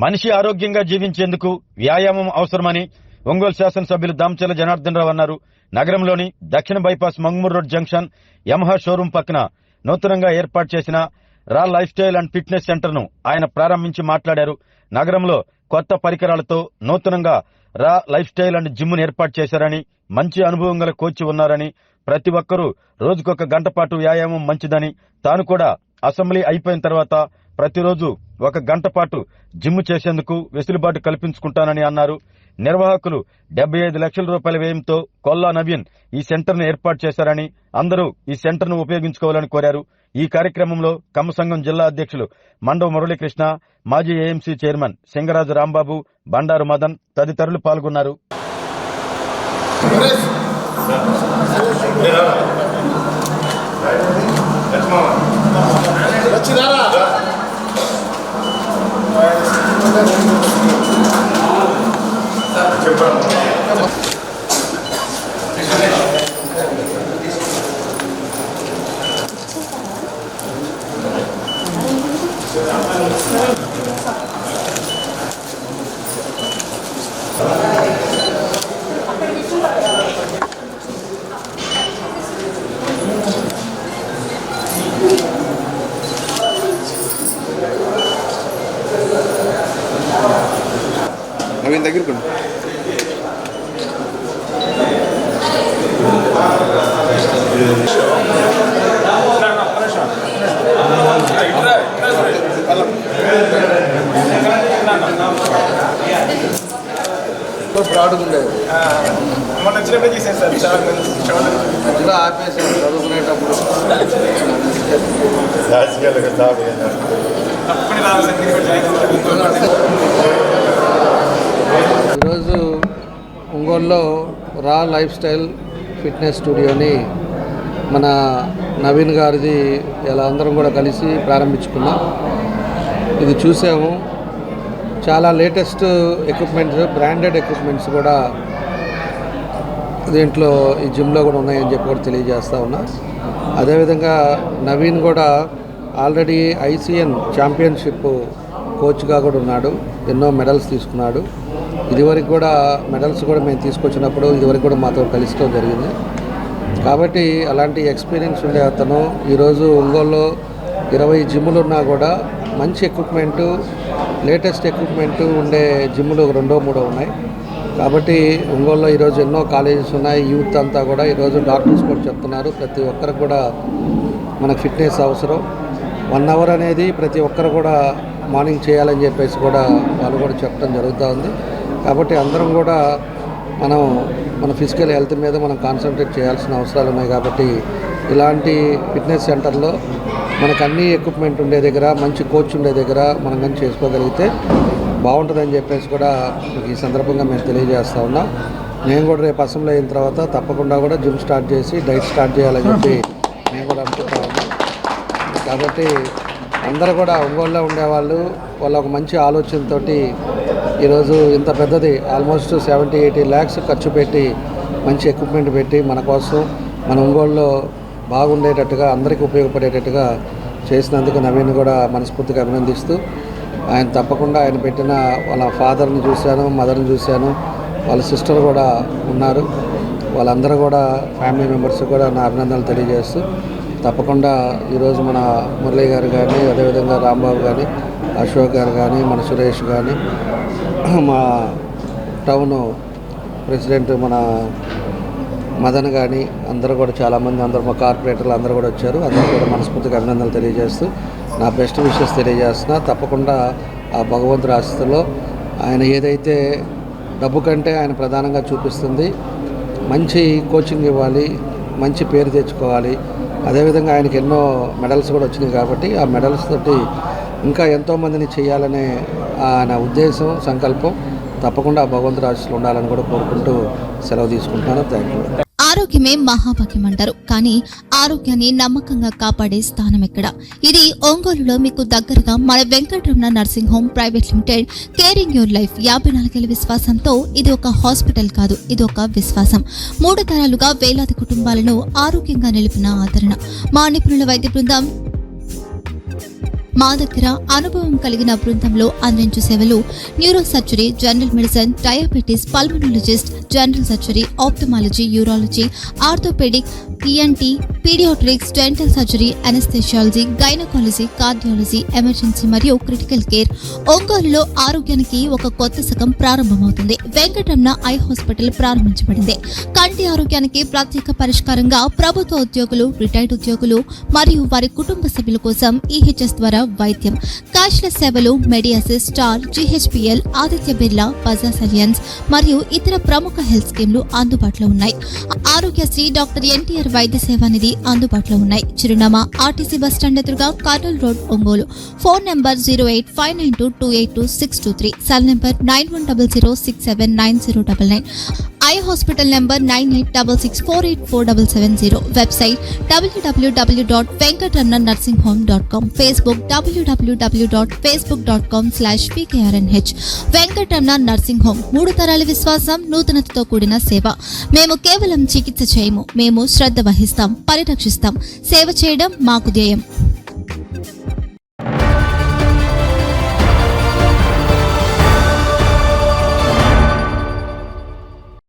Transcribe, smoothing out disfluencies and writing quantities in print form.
మనిషి ఆరోగ్యంగా జీవించేందుకు వ్యాయామం అవసరమని ఒంగోలు శాసనసభ్యులు దామచర్ల జనార్దన్ రావు అన్నారు. నగరంలోని దక్షిణ bypass Mangamuru road junction Yamaha showroom పక్కన నూతనంగా ఏర్పాటు చేసిన రా life style and fitness centre ను ఆయన ప్రారంభించి మాట్లాడారు. నగరంలో కొత్త పరికరాలతో నూతనంగా రా లైఫ్ స్టైల్ అండ్ జిమ్ ను ఏర్పాటు చేశారని, మంచి అనుభవం గల కోచ్ ఉన్నారని, ప్రతి ఒక్కరూ రోజుకొక గంట పాటు వ్యాయామం మంచిదని, తాను కూడా అసెంబ్లీ అయిపోయిన తర్వాత ప్రతిరోజు ఒక గంట పాటు జిమ్ చేసేందుకు వెసులుబాటు కల్పించుకుంటానని అన్నారు. నిర్వాహకులు 75 లక్షల రూపాయల వ్యయంతో కొల్లా నవీన్ ఈ సెంటర్ ను ఏర్పాటు చేశారని, అందరూ ఈ సెంటర్ ను ఉపయోగించుకోవాలని కోరారు. ఈ కార్యక్రమంలో కమ్మసంఘం జిల్లా అధ్యక్షులు మండవ మురళీకృష్ణ, మాజీ ఏఎంసీ చైర్మన్ సింగరాజు రాంబాబు, బండారు మదన్ తదితరులు పాల్గొన్నారు. నవీన్ దగ్గరకు బ్రాడ్గా ఉండేది ఆపేసాను చదువుకునేటప్పుడు. ఈరోజు ఒంగోలులో రా లైఫ్ స్టైల్ ఫిట్నెస్ స్టూడియోని మన నవీన్ గారిది ఇలా అందరం కూడా కలిసి ప్రారంభించుకున్నాం. ఇది చూసాము, చాలా లేటెస్ట్ ఎక్విప్మెంట్స్, బ్రాండెడ్ ఎక్విప్మెంట్స్ కూడా దీంట్లో ఈ జిమ్లో కూడా ఉన్నాయని చెప్పి కూడా తెలియజేస్తూ ఉన్నా. అదేవిధంగా నవీన్ కూడా ఆల్రెడీ ఐసీఎన్ ఛాంపియన్షిప్ కోచ్గా కూడా ఉన్నాడు, ఎన్నో మెడల్స్ తీసుకున్నాడు. ఇదివరకు కూడా మెడల్స్ కూడా మేము తీసుకొచ్చినప్పుడు ఇదివరకు కూడా మాతో కలుసుకోవడం జరిగింది. కాబట్టి అలాంటి ఎక్స్పీరియన్స్ ఉండే అతను ఈరోజు ఒంగోలులో 20 జిమ్ములు ఉన్నా కూడా మంచి ఎక్విప్మెంటు, లేటెస్ట్ ఎక్విప్మెంటు ఉండే జిమ్ములు 2-3 ఉన్నాయి. కాబట్టి ఒంగోలులో ఈరోజు ఎన్నో కాలేజెస్ ఉన్నాయి. యూత్ అంతా కూడా ఈరోజు డాక్టర్స్ కూడా చెప్తున్నారు ప్రతి ఒక్కరికి కూడా మనకు ఫిట్నెస్ అవసరం. 1 అవర్ అనేది ప్రతి ఒక్కరు కూడా మార్నింగ్ చేయాలని చెప్పేసి కూడా వాళ్ళు కూడా చెప్పడం జరుగుతూ ఉంది. కాబట్టి అందరం కూడా మన ఫిజికల్ హెల్త్ మీద మనం కాన్సన్ట్రేట్ చేయాల్సిన అవసరాలు ఉన్నాయి. కాబట్టి ఇలాంటి ఫిట్నెస్ సెంటర్లో మనకు అన్ని ఎక్విప్మెంట్ ఉండే దగ్గర, మంచి కోచ్ ఉండే దగ్గర మనం కానీ చేసుకోగలిగితే బాగుంటుందని చెప్పేసి కూడా ఈ సందర్భంగా మేము తెలియజేస్తూ ఉన్నాం. నేను కూడా రేపు అసెంబ్లీ అయిన తర్వాత తప్పకుండా కూడా జిమ్ స్టార్ట్ చేసి డైట్ స్టార్ట్ చేయాలని చెప్పి మేము కూడా అనుకుంటా ఉన్నాం. కాబట్టి అందరూ కూడా ఒంగోలులో ఉండేవాళ్ళు వాళ్ళ ఒక మంచి ఆలోచనతో ఈరోజు ఇంత పెద్దది ఆల్మోస్ట్ 70-80 lakhs ఖర్చు పెట్టి మంచి ఎక్విప్మెంట్ పెట్టి మన కోసం మన ఒంగోలులో బాగుండేటట్టుగా, అందరికీ ఉపయోగపడేటట్టుగా చేసినందుకు నవీన్ కూడా మనస్ఫూర్తిగా అభినందిస్తూ, ఆయన తప్పకుండా ఆయన పెట్టిన వాళ్ళ ఫాదర్ని చూశాను, మదర్ని చూశాను, వాళ్ళ సిస్టర్ కూడా ఉన్నారు. వాళ్ళందరూ కూడా ఫ్యామిలీ మెంబర్స్ కూడా నా అభినందనలు తెలియజేస్తూ, తప్పకుండా ఈరోజు మన మురళీ గారు కానీ, అదేవిధంగా రాంబాబు కానీ, అశోక్ గారు కానీ, మన సురేష్ కానీ, మా టౌన్ ప్రెసిడెంట్ మన మదన్ కానీ అందరూ కూడా చాలామంది, అందరూ మా కార్పొరేటర్లు అందరూ కూడా వచ్చారు. అందరూ కూడా మనస్ఫూర్తిగా అభినందనలు తెలియజేస్తూ నా బెస్ట్ విషెస్ తెలియజేస్తున్నా. తప్పకుండా ఆ భగవంతుడి ఆశీస్సులో ఆయన ఏదైతే డబ్బు కంటే ఆయన ప్రధానంగా చూపిస్తుంది, మంచి కోచింగ్ ఇవ్వాలి, మంచి పేరు తెచ్చుకోవాలి. అదేవిధంగా ఆయనకి ఎన్నో మెడల్స్ కూడా వచ్చినాయి. కాబట్టి ఆ మెడల్స్ తోటి ఇంకా ఎంతోమందిని చేయాలనే ఆయన ఉద్దేశం, సంకల్పం తప్పకుండా భగవంతుడి ఆశీస్సులు ఉండాలని కూడా కోరుకుంటూ సెలవు తీసుకుంటున్నాను. Thank you. ఆరోగ్యమే మహాభాగ్యం అంటారు, కానీ ఆరోగ్యాన్ని నమ్మకంగా కాపాడే స్థానం ఎక్కడ? ఇది ఒంగోలులో మీకు దగ్గరగా మన Venkataramana nursing home private limited. Caring your life 54 ఏళ్ల విశ్వాసంతో ఇది ఒక హాస్పిటల్ కాదు, ఇది ఒక విశ్వాసం. 3 తరాలుగా వేలాది కుటుంబాలను ఆరోగ్యంగా నిలిపిన ఆదరణ. మా నిపుణుల వైద్య బృందం మా దగ్గర అనుభవం కలిగిన బృందంలో అందించే సేవలు neuro surgery, general medicine, diabetes, pulmonologist, general surgery, ophthalmology, urology, orthopaedic, ENT, paediatrics, dental surgery, anaesthesiology, gynaecology, cardiology, emergency మరియు క్రిటికల్ కేర్. ఒంగోలులో ఆరోగ్యానికి ఒక కొత్త శకం ప్రారంభమవుతుంది. వెంకటరమణ ఐ హాస్పిటల్ ప్రారంభించబడింది. కంటి ఆరోగ్యానికి ప్రత్యేక పరిష్కారంగా ప్రభుత్వ ఉద్యోగులు, రిటైర్డ్ ఉద్యోగులు మరియు వారి కుటుంబ సభ్యుల కోసం ఈహెచ్ఎస్ ద్వారా వైద్యం, క్యాష్లెస్ సేవలు, మెడియాసిస్, స్టార్, జీహెచ్పీఎల్, ఆదిత్య బిర్లా, బజాజ్ అలియన్స్ మరియు ఇతర ప్రముఖ హెల్త్ స్కీమ్లు అందుబాటులో ఉన్నాయి. ఆరోగ్యశ్రీ, డాక్టర్ ఎన్టీఆర్ వైద్య సేవా నిధి అందుబాటులో ఉన్నాయి. చిరునామా ఆర్టీసీ బస్టాండ్ ఎదురుగా, Kurnool road, Ongole. Phone number 08592282623, cell number 9100679099. Eye hospital number 9866484770. Website www.venkatramannursing.com. Facebook www.facebook.com/pkrnh. Venkataramana nursing home, 3 తరాల విశ్వాసం, నూతనతతో కూడిన సేవ. మేము కేవలం చికిత్స చేయము, మేము శ్రద్ధ వహిస్తాం, పరిరక్షిస్తాం. సేవ చేయడం మాకు ధ్యేయం.